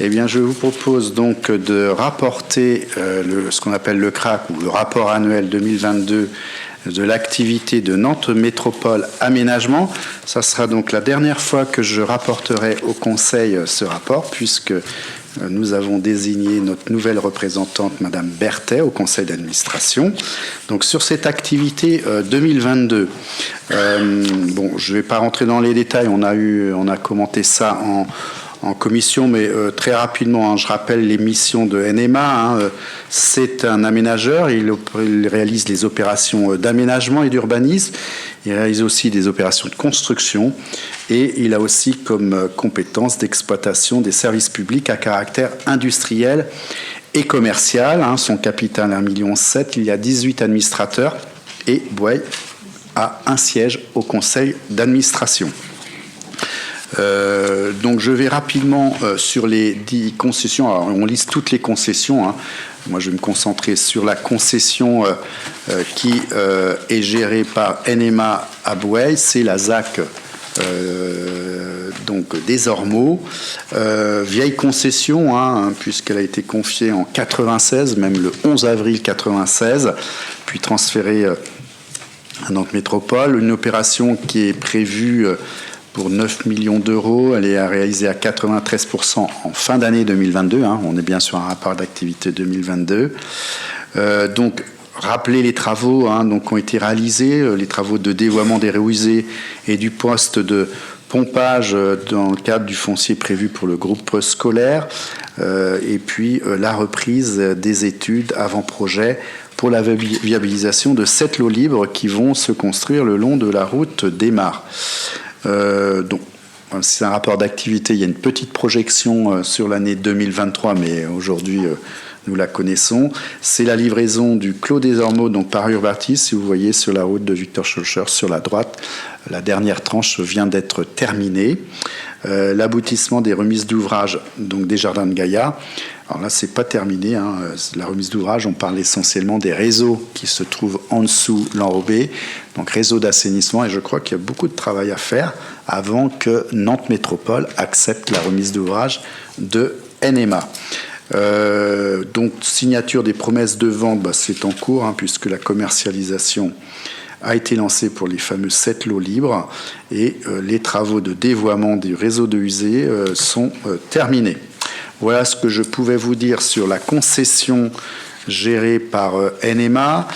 Eh bien, je vous propose donc de rapporter ce qu'on appelle le CRAC, ou le rapport annuel 2022 de l'activité de Nantes Métropole Aménagement. Ça sera donc la dernière fois que je rapporterai au Conseil ce rapport, puisque nous avons désigné notre nouvelle représentante, Madame Berthet, au Conseil d'administration. Donc sur cette activité 2022, bon, je ne vais pas rentrer dans les détails, on a commenté ça en commission, mais très rapidement, je rappelle les missions de NMA. C'est un aménageur, il réalise les opérations d'aménagement et d'urbanisme, il réalise aussi des opérations de construction et il a aussi comme compétence d'exploitation des services publics à caractère industriel et commercial. Son capital 1,7 million, il y a 18 administrateurs et Bouaye a un siège au conseil d'administration. Donc je vais rapidement sur les 10 concessions. Alors, on liste toutes les concessions. Moi, je vais me concentrer sur la concession qui est gérée par NMA à Bouaye. C'est la ZAC donc des Ormeaux. Vieille concession, puisqu'elle a été confiée en 96, même le 11 avril 96, puis transférée à Nantes Métropole. Une opération qui est prévue pour 9 millions d'euros. Elle est réalisée à 93% en fin d'année 2022. On est bien sur un rapport d'activité 2022. Donc, rappeler les travaux donc, ont été réalisés, les travaux de dévoiement des eaux usées et du poste de pompage dans le cadre du foncier prévu pour le groupe scolaire, et puis la reprise des études avant-projet pour la viabilisation de 7 lots libres qui vont se construire le long de la route des Mares. Donc, c'est un rapport d'activité, il y a une petite projection sur l'année 2023, mais aujourd'hui nous la connaissons. C'est la livraison du Clos des Ormeaux, donc par Urbatis, si vous voyez sur la route de Victor Schœlcher sur la droite. La dernière tranche vient d'être terminée. L'aboutissement des remises d'ouvrage donc des Jardins de Gaïa. Alors là, c'est pas terminé. La remise d'ouvrage, on parle essentiellement des réseaux qui se trouvent en dessous l'enrobé, donc réseau d'assainissement. Et je crois qu'il y a beaucoup de travail à faire avant que Nantes Métropole accepte la remise d'ouvrage de NMA. Donc signature des promesses de vente, c'est en cours puisque la commercialisation a été lancée pour les fameux 7 lots libres et les travaux de dévoiement du réseau de usées sont terminés. Voilà ce que je pouvais vous dire sur la concession gérée par NMA.